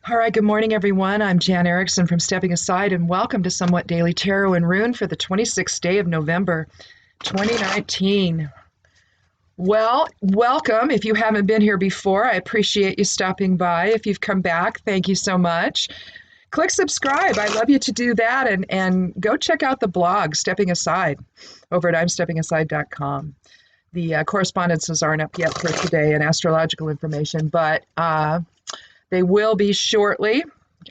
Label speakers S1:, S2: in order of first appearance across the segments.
S1: All right, good morning, everyone. I'm Jan Erickson from Stepping Aside, and welcome to Somewhat Daily Tarot and Rune for the 26th day of November, 2019. Well, welcome. If you haven't been here before, I appreciate you stopping by. If you've come back, thank you so much. Click subscribe. I'd love you to do that, and go check out the blog, Stepping Aside, over at imsteppingaside.com. The correspondences aren't up yet for today and astrological information, but they will be shortly.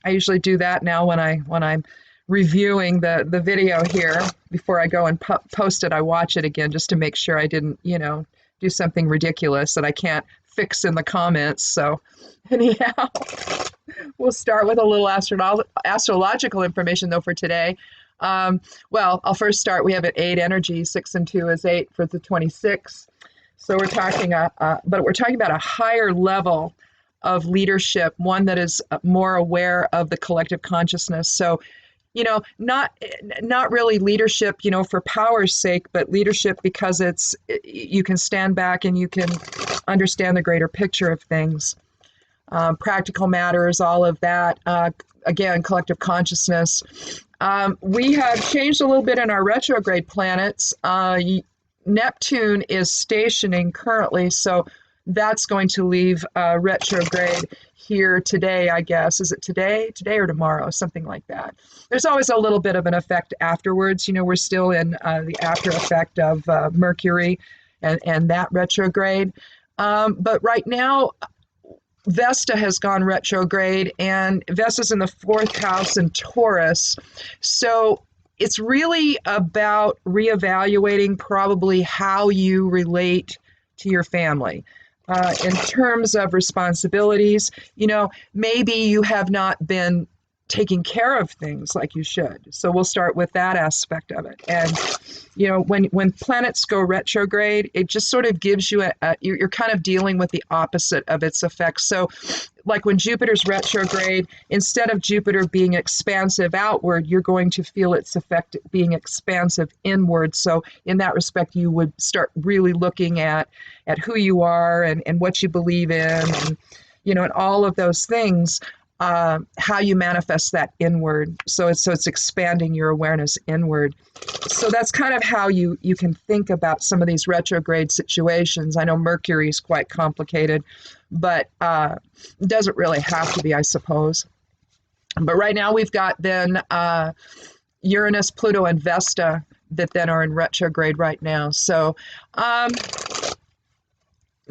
S1: I usually do that now when I'm reviewing the video here before I go and post it. I watch it again just to make sure I didn't, do something ridiculous that I can't fix in the comments. So anyhow, we'll start with a little astrological information though for today. Well, I'll first start. We have an 8 energy. 6 and 2 is 8 for the 26th. So we're talking, but we're talking about a higher level of leadership, one that is more aware of the collective consciousness. So, not really leadership, for power's sake, but leadership because you can stand back and you can understand the greater picture of things. Practical matters, all of that. Again, collective consciousness. We have changed a little bit in our retrograde planets. Neptune is stationing currently, so that's going to leave retrograde here today, I guess. Is it today or tomorrow? Something like that. There's always a little bit of an effect afterwards. We're still in the after effect of Mercury and that retrograde. But right now, Vesta has gone retrograde, and Vesta's in the 4th house in Taurus. So it's really about reevaluating probably how you relate to your family. In terms of responsibilities, maybe you have not been taking care of things like you should. So we'll start with that aspect of it. And, when planets go retrograde, it just sort of gives you you're kind of dealing with the opposite of its effects. So like when Jupiter's retrograde, instead of Jupiter being expansive outward, you're going to feel its effect being expansive inward. So in that respect, you would start really looking at who you are and what you believe in, and, and all of those things, how you manifest that inward. So it's expanding your awareness inward. So that's kind of how you can think about some of these retrograde situations. I know Mercury is quite complicated, but it doesn't really have to be, I suppose. But right now we've got then Uranus, Pluto, and Vesta that then are in retrograde right now. So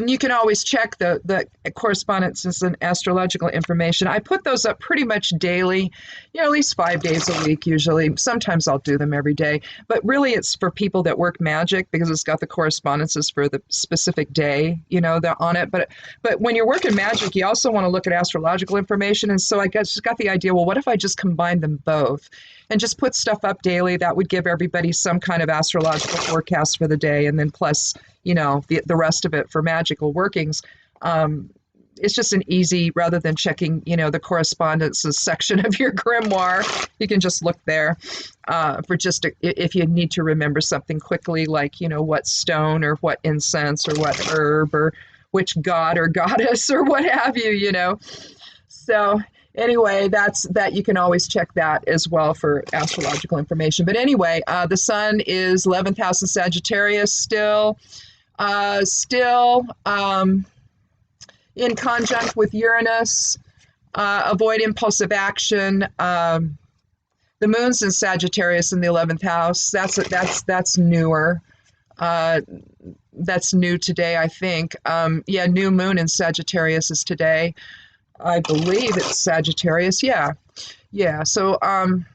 S1: you can always check the correspondences and astrological information. I put those up pretty much daily, at least 5 days a week usually. Sometimes I'll do them every day. But really it's for people that work magic because it's got the correspondences for the specific day, they're on it. But when you're working magic, you also want to look at astrological information. And so I just got the idea, well, what if I just combine them both and just put stuff up daily? That would give everybody some kind of astrological forecast for the day, and then plus the rest of it for magical workings. It's just an easy, rather than checking, the correspondences section of your grimoire, you can just look there for if you need to remember something quickly, like, what stone or what incense or what herb or which god or goddess or what have you, So anyway, that you can always check that as well for astrological information. But anyway, the sun is 11th house in Sagittarius still in conjunct with Uranus. Avoid impulsive action. The moon's in Sagittarius in the 11th house. That's newer. That's new today, I think. New moon in Sagittarius is today. I believe it's Sagittarius. Yeah. So I'm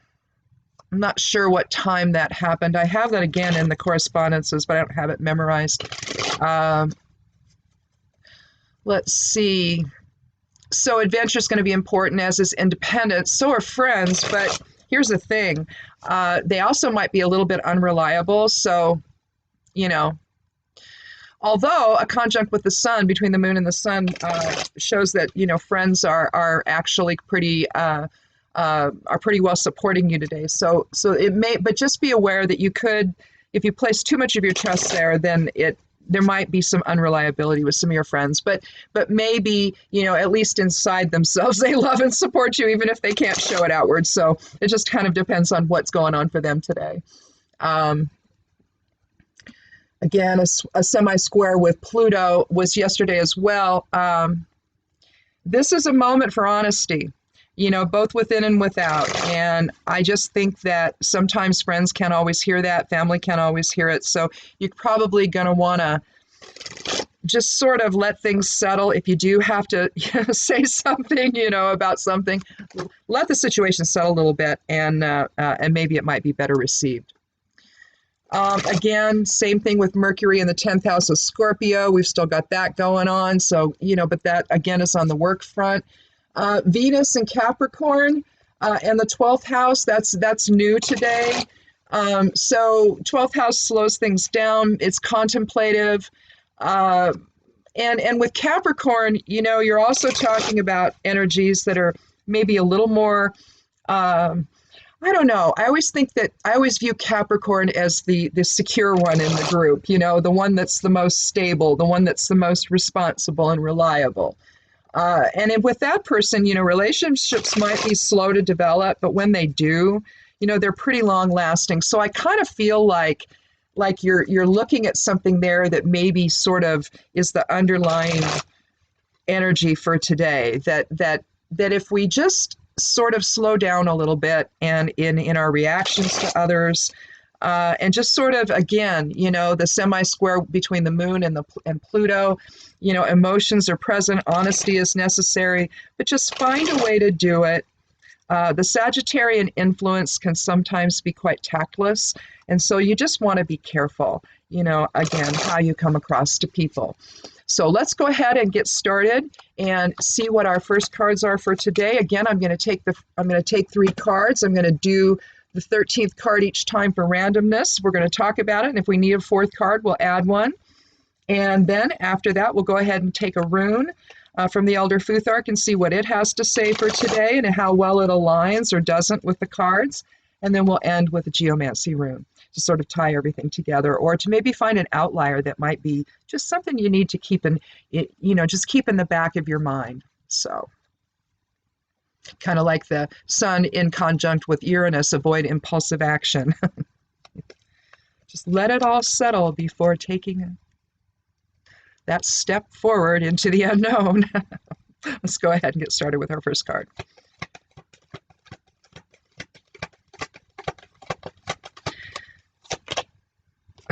S1: not sure what time that happened. I have that again in the correspondences, but I don't have it memorized. Let's see. So adventure is going to be important, as is independence. So are friends, but here's the thing. They also might be a little bit unreliable. So, although a conjunct with the sun, between the moon and the sun, shows that, friends are actually pretty well supporting you today. So it may, but just be aware that you could, if you place too much of your trust there, then there might be some unreliability with some of your friends, but maybe, at least inside themselves, they love and support you, even if they can't show it outward. So it just kind of depends on what's going on for them today. Again, a semi-square with Pluto was yesterday as well. This is a moment for honesty, both within and without. And I just think that sometimes friends can't always hear that, family can't always hear it. So you're probably going to want to just sort of let things settle. If you do have to say something, about something, let the situation settle a little bit, and maybe it might be better received. Again, same thing with Mercury in the 10th house of Scorpio. We've still got that going on. So, but that again is on the work front. Venus in Capricorn and the 12th house, that's new today. So 12th house slows things down. It's contemplative. And with Capricorn, you're also talking about energies that are maybe a little more, I don't know. I always view Capricorn as the secure one in the group, the one that's the most stable, the one that's the most responsible and reliable. And with that person, relationships might be slow to develop, but when they do, they're pretty long lasting. So I kind of feel like you're looking at something there that maybe sort of is the underlying energy for today, that if we just sort of slow down a little bit and in our reactions to others, and just sort of, again, the semi-square between the moon and Pluto, emotions are present, honesty is necessary, but just find a way to do it. The Sagittarian influence can sometimes be quite tactless, and so you just want to be careful, again, how you come across to people. So let's go ahead and get started and see what our first cards are for today. Again, I'm going to take 3 cards. I'm going to do the 13th card each time for randomness. We're going to talk about it, and if we need a 4th card, we'll add one. And then after that, we'll go ahead and take a rune from the Elder Futhark and see what it has to say for today and how well it aligns or doesn't with the cards. And then we'll end with a geomancy rune to sort of tie everything together, or to maybe find an outlier that might be just something you need to keep just keep in the back of your mind. So kind of like the sun in conjunct with Uranus, avoid impulsive action. Just let it all settle before taking that step forward into the unknown. Let's go ahead and get started with our first card.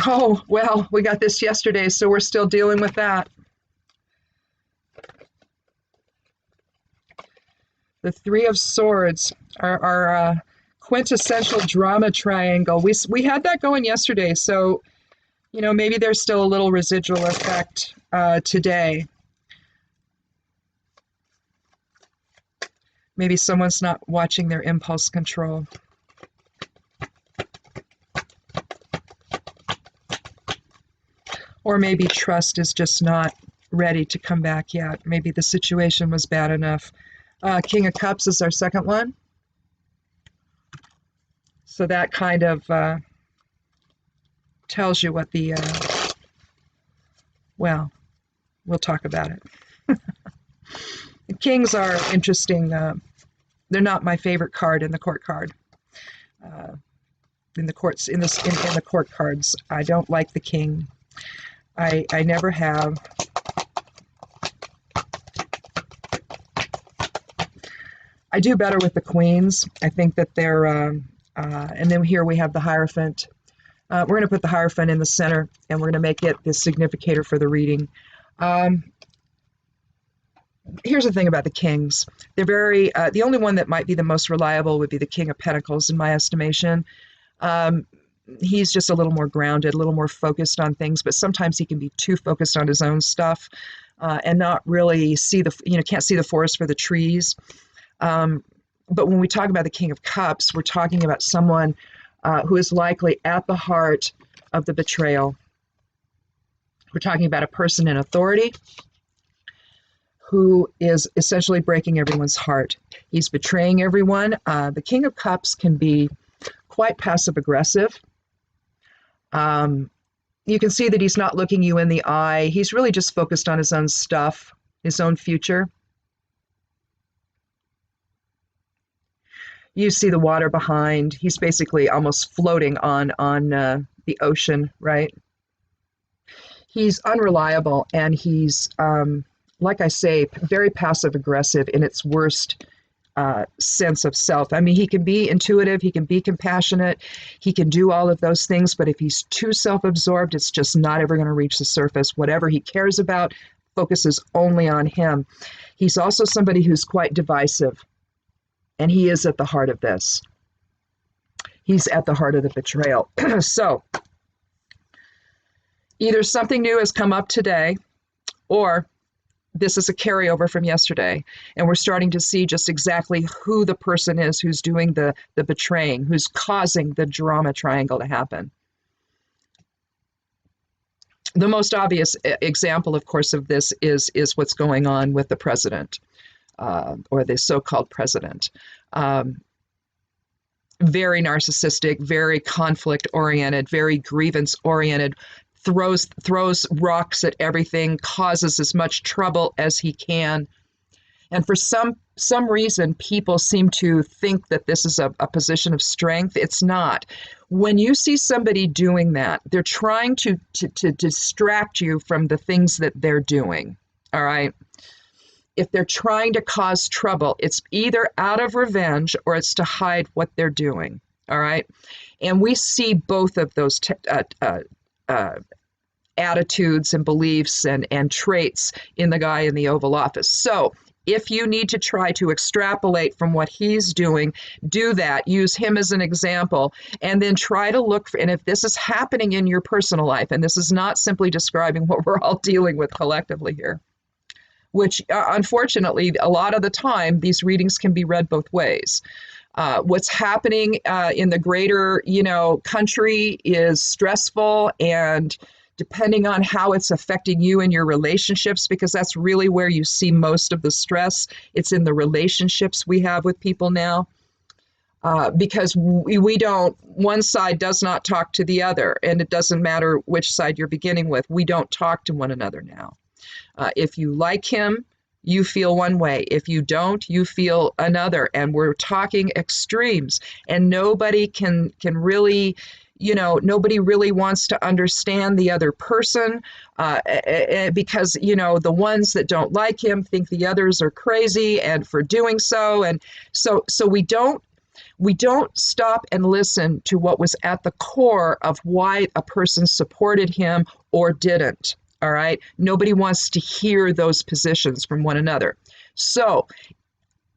S1: Oh, well, we got this yesterday, so we're still dealing with that. The 3 of Swords, our quintessential drama triangle. We had that going yesterday, so, maybe there's still a little residual effect today. Maybe someone's not watching their impulse control. Or maybe trust is just not ready to come back yet. Maybe the situation was bad enough. King of Cups is our second one. So that kind of tells you what the, well, we'll talk about it. The Kings are interesting. They're not my favorite card in the court card. In the court cards, I don't like the King. I never have. I do better with the Queens. I think that they're, and then here we have the Hierophant. We're going to put the Hierophant in the center, and we're going to make it the significator for the reading. Here's the thing about the Kings. They're very, the only one that might be the most reliable would be the King of Pentacles, in my estimation. He's just a little more grounded, a little more focused on things, but sometimes he can be too focused on his own stuff and not really see can't see the forest for the trees. But when we talk about the King of Cups, we're talking about someone who is likely at the heart of the betrayal. We're talking about a person in authority who is essentially breaking everyone's heart. He's betraying everyone. The King of Cups can be quite passive-aggressive. You can see that he's not looking you in the eye. He's really just focused on his own stuff, his own future. You see the water behind. He's basically almost floating on the ocean, right? He's unreliable, and he's, like I say, very passive aggressive in its worst sense of self. I mean, he can be intuitive, he can be compassionate, he can do all of those things, but if he's too self-absorbed, it's just not ever going to reach the surface. Whatever he cares about focuses only on him. He's also somebody who's quite divisive, and he is at the heart of this. He's at the heart of the betrayal. So, either something new has come up today, or this is a carryover from yesterday, and we're starting to see just exactly who the person is who's doing the betraying, who's causing the drama triangle to happen. The most obvious example, of course, of this is what's going on with the president, or the so-called president. Very narcissistic, very conflict-oriented, very grievance-oriented, throws rocks at everything, causes as much trouble as he can. And for some reason, people seem to think that this is a position of strength. It's not. When you see somebody doing that, they're trying to distract you from the things that they're doing, all right? If they're trying to cause trouble, it's either out of revenge or it's to hide what they're doing, all right? And we see both of those attitudes and beliefs and traits in the guy in the Oval Office. So if you need to try to extrapolate from what he's doing, do that. Use him as an example, and then try to look for, and if this is happening in your personal life, and this is not simply describing what we're all dealing with collectively here, which unfortunately, a lot of the time, these readings can be read both ways. What's happening in the greater, country is stressful, and depending on how it's affecting you in your relationships, because that's really where you see most of the stress. It's in the relationships we have with people now. Because we don't, one side does not talk to the other, and it doesn't matter which side you're beginning with. We don't talk to one another now. If you like him, you feel one way. If you don't, you feel another. And we're talking extremes, and nobody can really, nobody really wants to understand the other person because, the ones that don't like him think the others are crazy and for doing so. And so we don't stop and listen to what was at the core of why a person supported him or didn't. All right. Nobody wants to hear those positions from one another. So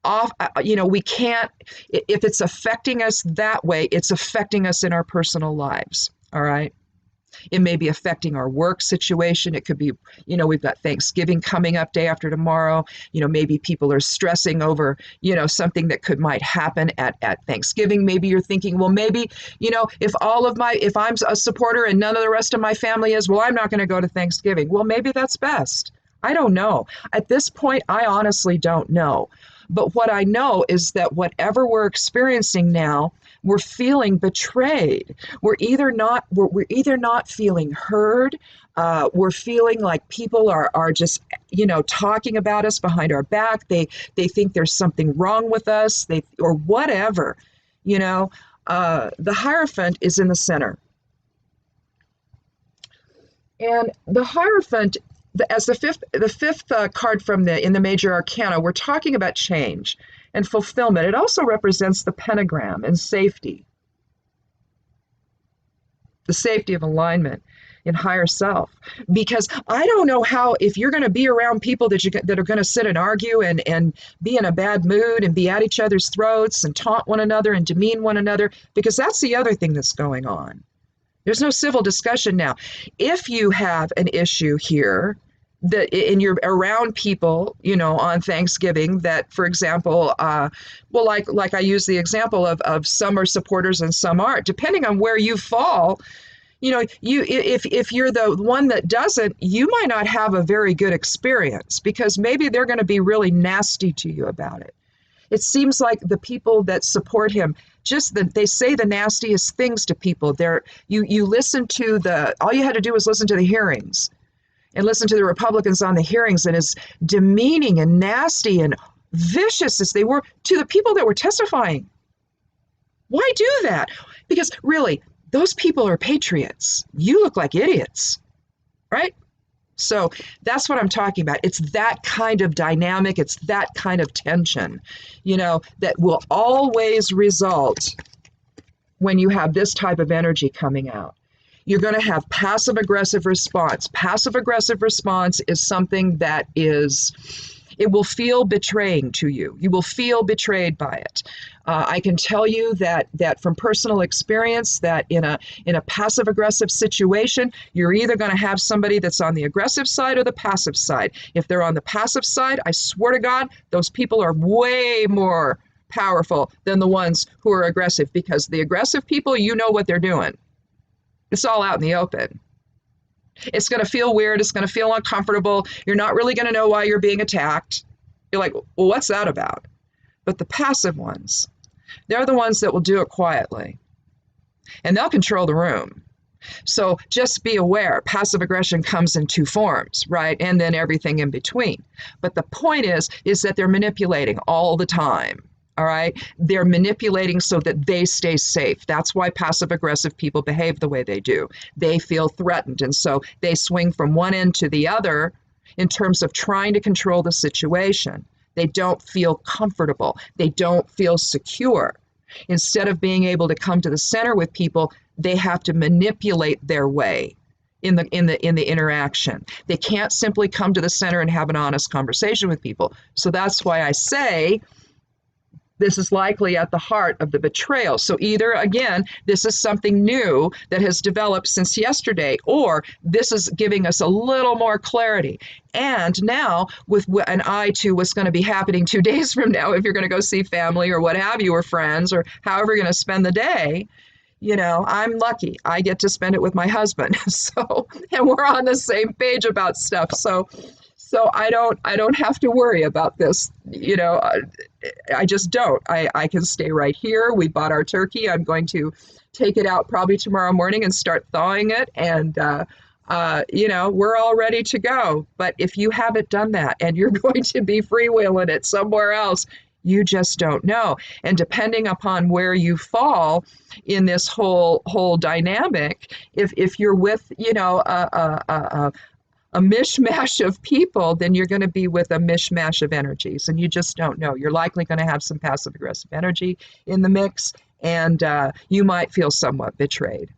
S1: we can't, if it's affecting us that way, it's affecting us in our personal lives. All right. It may be affecting our work situation. It could be, we've got Thanksgiving coming up day after tomorrow. Maybe people are stressing over, something that might happen at Thanksgiving. Maybe you're thinking, well, maybe, if I'm a supporter and none of the rest of my family is, well, I'm not going to go to Thanksgiving. Well, maybe that's best. I don't know. At this point, I honestly don't know. But what I know is that whatever we're experiencing now, we're feeling betrayed. We're either not feeling heard. We're feeling like people are just, talking about us behind our back. They think there's something wrong with us. Or whatever. The Hierophant is in the center, and the Hierophant, as the fifth card in the Major Arcana, we're talking about change and fulfillment. It also represents the pentagram and safety, the safety of alignment in higher self. Because I don't know how, if you're going to be around people that are going to sit and argue and be in a bad mood and be at each other's throats and taunt one another and demean one another, because that's the other thing that's going on. There's no civil discussion now. If you have an issue here, and you're around people, on Thanksgiving that, for example, like I use the example of some are supporters and some aren't. Depending on where you fall, if you're the one that doesn't, you might not have a very good experience, because maybe they're going to be really nasty to you about it. It seems like the people that support him, they say the nastiest things to people. You listen to all you had to do was listen to the hearings and listen to the Republicans on the hearings, and as demeaning and nasty and vicious as they were to the people that were testifying. Why do that? Because really, those people are patriots. You look like idiots, right? So that's what I'm talking about. It's that kind of dynamic. It's that kind of tension, that will always result when you have this type of energy coming out. You're going to have passive aggressive response. Passive aggressive response is something that it will feel betraying to you. You will feel betrayed by it. I can tell you that from personal experience, that in a passive aggressive situation, you're either going to have somebody that's on the aggressive side or the passive side. If they're on the passive side, I swear to God, those people are way more powerful than the ones who are aggressive, because the aggressive people, you know what they're doing. It's all out in the open. It's going to feel weird. It's going to feel uncomfortable. You're not really going to know why you're being attacked. You're like, well, what's that about? But the passive ones, they're the ones that will do it quietly. And they'll control the room. So just be aware, passive aggression comes in two forms, right? And then everything in between. But the point is that they're manipulating all the time. All right. They're manipulating so that they stay safe. That's why passive aggressive people behave the way they do. They feel threatened. And so they swing from one end to the other in terms of trying to control the situation. They don't feel comfortable. They don't feel secure. Instead of being able to come to the center with people, they have to manipulate their way in the interaction. They can't simply come to the center and have an honest conversation with people. So that's why I say this is likely at the heart of the betrayal. So either, again, this is something new that has developed since yesterday, or this is giving us a little more clarity. And now, with an eye to what's going to be happening 2 days from now, if you're going to go see family or what have you, or friends, or however you're going to spend the day, I'm lucky. I get to spend it with my husband. And we're on the same page about stuff. So I don't have to worry about this. I just don't. I can stay right here. We bought our turkey. I'm going to take it out probably tomorrow morning and start thawing it. And, we're all ready to go. But if you haven't done that and you're going to be freewheeling it somewhere else, you just don't know. And depending upon where you fall in this whole dynamic, if you're with, a mishmash of people, then you're going to be with a mishmash of energies, and you just don't know. You're likely going to have some passive aggressive energy in the mix, and you might feel somewhat betrayed.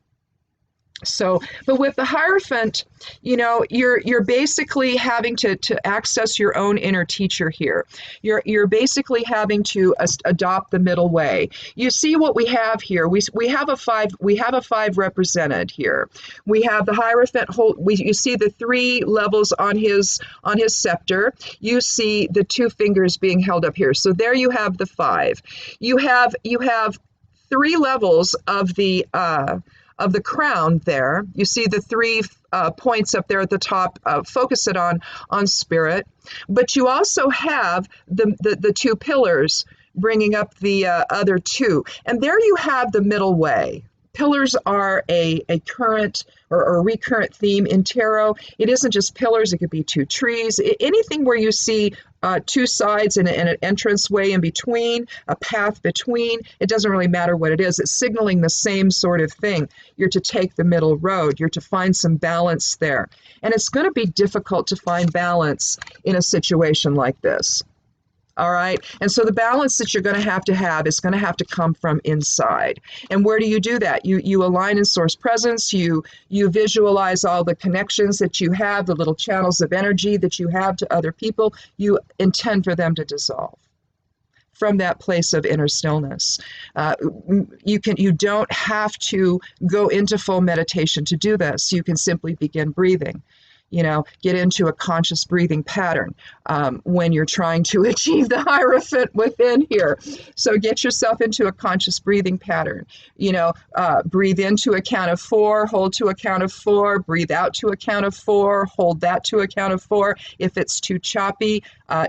S1: So, but with the Hierophant, you're basically having to access your own inner teacher here. You're basically having to adopt the middle way. You see what we have here. We have a five represented here. We have the Hierophant you see the 3 levels on his scepter. You see the 2 fingers being held up here. So there you have the 5. You have 3 levels of the crown there. You see the 3 points up there at the top, focus it on spirit. But you also have the 2 pillars bringing up the other 2. And there you have the middle way. Pillars are a current or a recurrent theme in tarot. It isn't just pillars. It could be 2 trees, anything where you see 2 sides and an entranceway in between, a path between. It doesn't really matter what it is. It's signaling the same sort of thing. You're to take the middle road. You're to find some balance there. And it's going to be difficult to find balance in a situation like this. All right. And so the balance that you're going to have is going to have to come from inside. And where do you do that? You align in source presence. You visualize all the connections that you have, the little channels of energy that you have to other people. You intend for them to dissolve from that place of inner stillness. You don't have to go into full meditation to do this. You can simply begin breathing. get into a conscious breathing pattern when you're trying to achieve the Hierophant within here. So get yourself into a conscious breathing pattern. Breathe into a count of 4, hold to a count of 4, breathe out to a count of 4, hold that to a count of 4. If it's too choppy,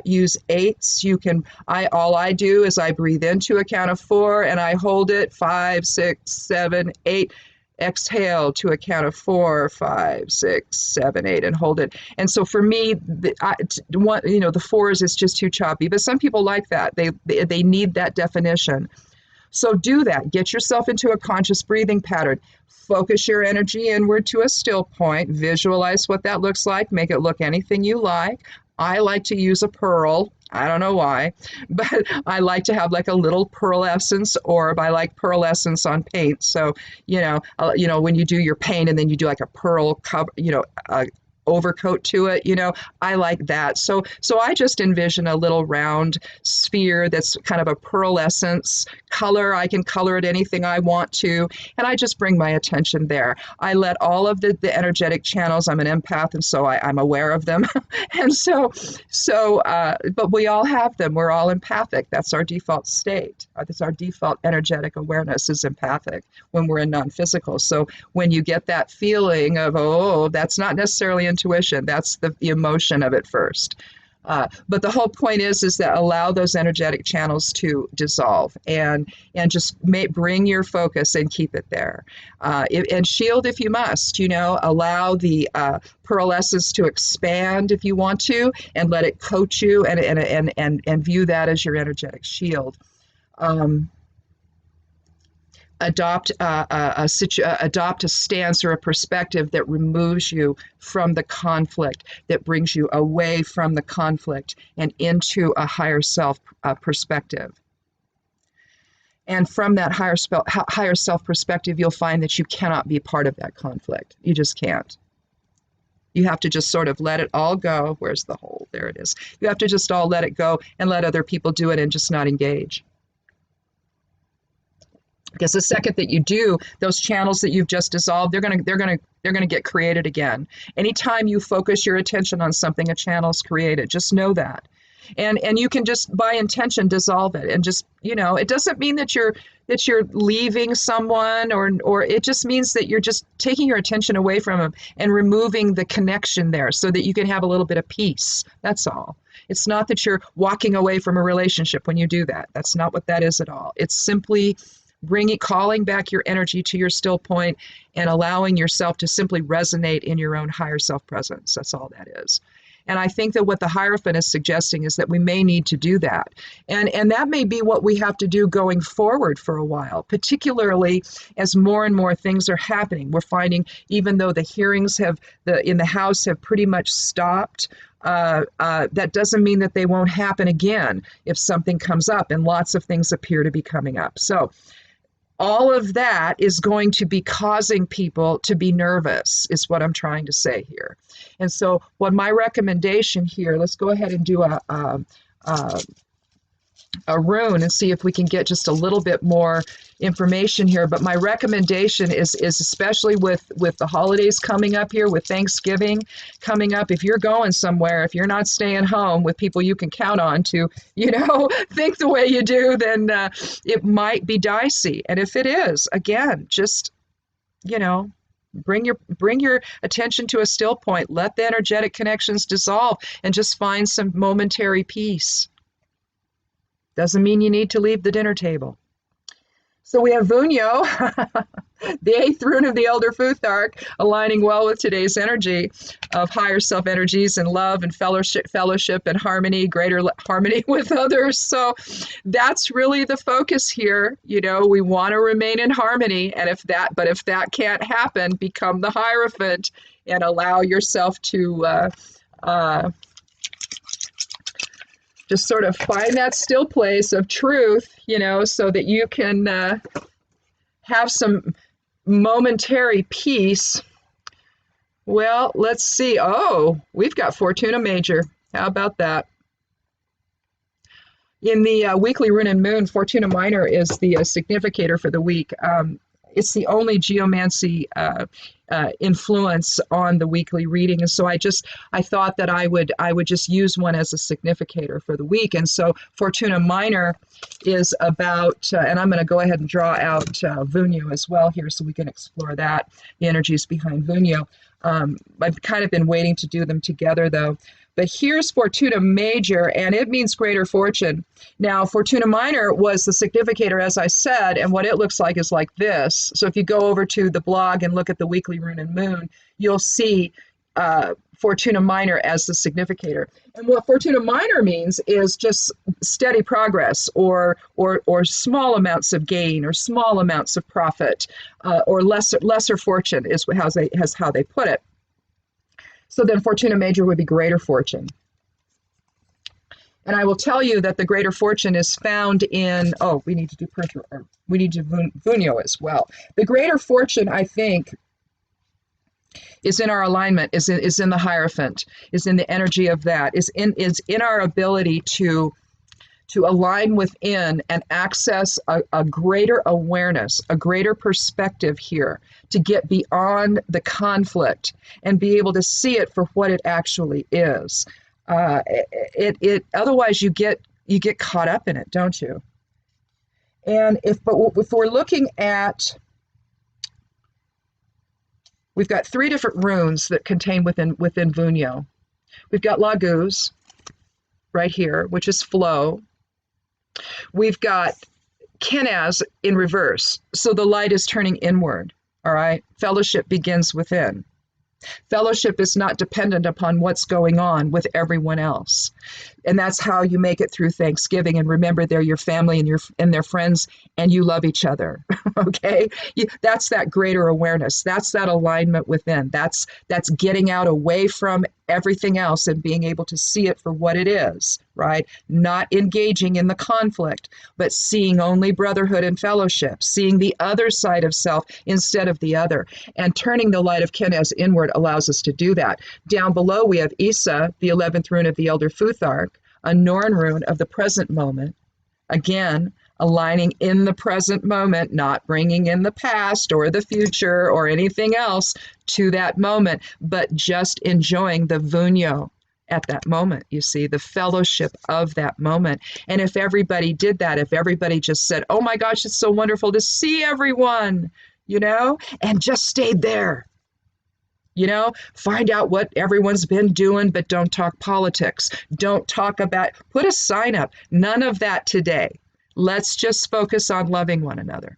S1: use 8s. All I do is I breathe into a count of 4 and I hold it 5, 6, 7, 8. Exhale to a count of 4, 5, 6, 7, 8, and hold it. And so for me, the 4s is just too choppy. But some people like that. They need that definition. So do that. Get yourself into a conscious breathing pattern. Focus your energy inward to a still point. Visualize what that looks like. Make it look anything you like. I like to use a pearl. I don't know why, but I like to have like a little pearl essence orb. I like pearl essence on paint. So, when you do your paint and then you do like a pearl cover, overcoat to it, I like that. So I just envision a little round sphere that's kind of a pearlescence color. I can color it anything I want to, and I just bring my attention there. I let all of the energetic channels, I'm an empath, and so I'm aware of them. And but we all have them. We're all empathic. That's our default state. That's our default energetic awareness is empathic when we're in non-physical. So when you get that feeling of, that's not necessarily intuition, that's the emotion of it first. But the whole point is that allow those energetic channels to dissolve and just bring your focus and keep it there. And shield if you must, allow the pearlescence to expand if you want to, and let it coat you and view that as your energetic shield. Adopt a stance or a perspective that removes you from the conflict, that brings you away from the conflict and into a higher self perspective. And from that higher self perspective, you'll find that you cannot be part of that conflict. You just can't. You have to just sort of let it all go. Where's the hole? There it is. You have to just all let it go and let other people do it and just not engage. Because the second that you do, those channels that you've just dissolved, they're gonna get created again. Anytime you focus your attention on something, a channel's created. Just know that, and you can just by intention dissolve it, and just it doesn't mean that you're leaving someone, or it just means that you're just taking your attention away from them and removing the connection there, so that you can have a little bit of peace. That's all. It's not that you're walking away from a relationship when you do that. That's not what that is at all. It's simply calling back your energy to your still point and allowing yourself to simply resonate in your own higher self-presence. That's all that is. And I think that what the Hierophant is suggesting is that we may need to do that. And that may be what we have to do going forward for a while, particularly as more and more things are happening. We're finding, even though the hearings in the House have pretty much stopped, that doesn't mean that they won't happen again if something comes up, and lots of things appear to be coming up. So all of that is going to be causing people to be nervous, is what I'm trying to say here. And so what my recommendation here, let's go ahead and do a rune and see if we can get just a little bit more information here. But my recommendation is especially with the holidays coming up here, with Thanksgiving coming up, if you're going somewhere, if you're not staying home with people you can count on to, think the way you do, then it might be dicey. And if it is, again, just, bring your attention to a still point, let the energetic connections dissolve, and just find some momentary peace. Doesn't mean you need to leave the dinner table. So we have Vunyo, the 8th rune of the Elder Futhark, aligning well with today's energy of higher self energies and love and fellowship and harmony, greater harmony with others. So that's really the focus here. We want to remain in harmony, and if that can't happen, become the Hierophant and allow yourself to just sort of find that still place of truth, so that you can have some momentary peace. Well, let's see. Oh, we've got Fortuna Major. How about that? In the weekly Rune and Moon, Fortuna Minor is the significator for the week. it's the only geomancy influence on the weekly reading, and so I thought that I would just use one as a significator for the week. And so Fortuna Minor is about, and I'm going to go ahead and draw out Vunio as well here, so we can explore that, the energies behind Vunio. I've kind of been waiting to do them together though. But here's Fortuna Major, and it means greater fortune. Now, Fortuna Minor was the significator, as I said, and what it looks like is like this. So if you go over to the blog and look at the weekly Rune and Moon, you'll see Fortuna Minor as the significator. And what Fortuna Minor means is just steady progress, or small amounts of gain, or small amounts of profit, or lesser fortune is how they put it. So then Fortuna Major would be greater fortune. And I will tell you that the greater fortune is found in, we need to do Vunio as well. The greater fortune, I think, is in our alignment, is in the Hierophant, is in the energy of that, is in our ability to align within and access a greater awareness, a greater perspective here, to get beyond the conflict and be able to see it for what it actually is. Otherwise you get caught up in it, don't you? And if we're looking at, we've got 3 different runes that contain within Vunio. We've got Laguz right here, which is flow. We've got Kenaz in reverse, so the light is turning inward, all right? Fellowship begins within. Fellowship is not dependent upon what's going on with everyone else. And that's how you make it through Thanksgiving. And remember, they're your family and their friends, and you love each other, okay? That's that greater awareness. That's that alignment within. That's getting out away from everything else and being able to see it for what it is, right? Not engaging in the conflict, but seeing only brotherhood and fellowship, seeing the other side of self instead of the other. And turning the light of Kenaz inward allows us to do that. Down below, we have Isa, the 11th rune of the Elder Futhark, a Norn rune of the present moment. Again, aligning in the present moment, not bringing in the past or the future or anything else to that moment, but just enjoying the Vunio at that moment, you see, the fellowship of that moment. And if everybody did that, if everybody just said, oh my gosh, it's so wonderful to see everyone, and just stayed there, find out what everyone's been doing, but don't talk politics. Don't talk about, put a sign up. None of that today. Let's just focus on loving one another.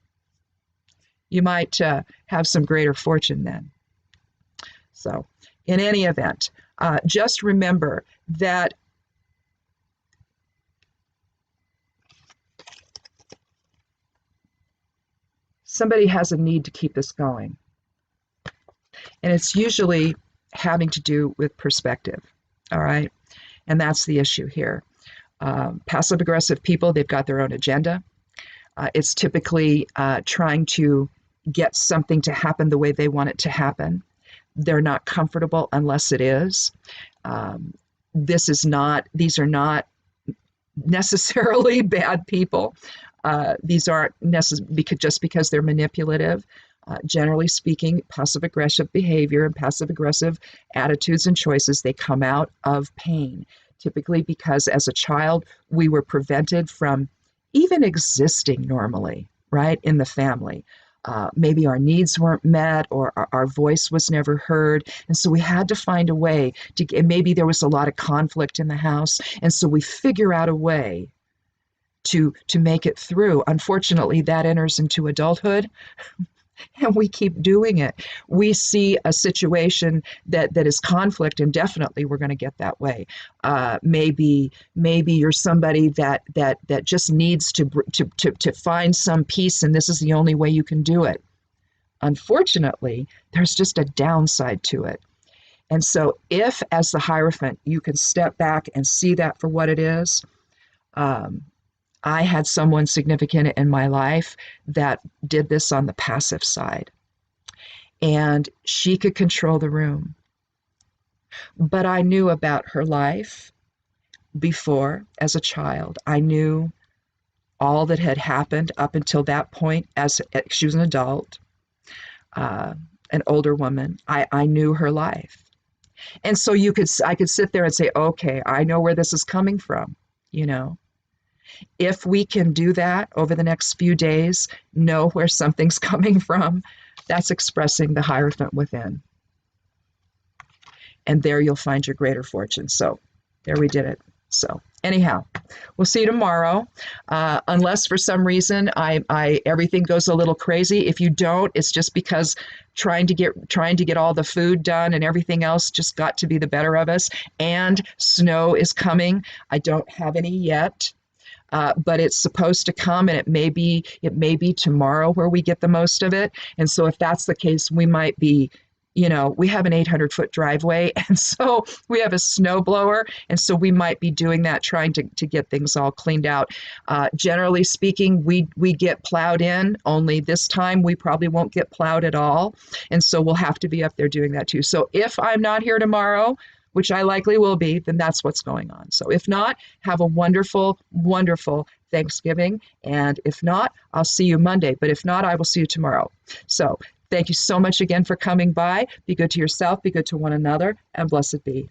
S1: You might have some greater fortune then. So in any event, just remember that somebody has a need to keep this going. And it's usually having to do with perspective, all right? And that's the issue here. Passive-aggressive people, they've got their own agenda. It's typically trying to get something to happen the way they want it to happen. They're not comfortable unless it is. These are not necessarily bad people. These aren't just because they're manipulative. Generally speaking, passive-aggressive behavior and passive-aggressive attitudes and choices, they come out of pain, typically because as a child, we were prevented from even existing normally, right, in the family. Maybe our needs weren't met, or our voice was never heard. And so we had to find a way to, and maybe there was a lot of conflict in the house. And so we figure out a way to make it through. Unfortunately, that enters into adulthood. And we keep doing it. We see a situation that is conflict, and definitely we're going to get that way. Maybe you're somebody that just needs to find some peace, and this is the only way you can do it. Unfortunately, there's just a downside to it. And so if, as the Hierophant, you can step back and see that for what it is, I had someone significant in my life that did this on the passive side, and she could control the room. But I knew about her life before as a child. I knew all that had happened up until that point as she was an adult. an older woman. I knew her life. And so I could sit there and say, okay, I know where this is coming from, you know. If we can do that over the next few days, know where something's coming from, that's expressing the Hierophant within. And there you'll find your greater fortune. So there we did it. So anyhow, we'll see you tomorrow. Unless for some reason everything goes a little crazy. If you don't, it's just because trying to get all the food done and everything else just got to be the better of us. And snow is coming. I don't have any yet. But it's supposed to come, and it may be tomorrow where we get the most of it. And so if that's the case, we might be, we have an 800-foot driveway, and so we have a snow blower, and so we might be doing that, trying to get things all cleaned out. Generally speaking, we get plowed in, only this time we probably won't get plowed at all, and so we'll have to be up there doing that too. So if I'm not here tomorrow, which I likely will be, then that's what's going on. So if not, have a wonderful, wonderful Thanksgiving. And if not, I'll see you Monday. But if not, I will see you tomorrow. So thank you so much again for coming by. Be good to yourself, be good to one another, and blessed be.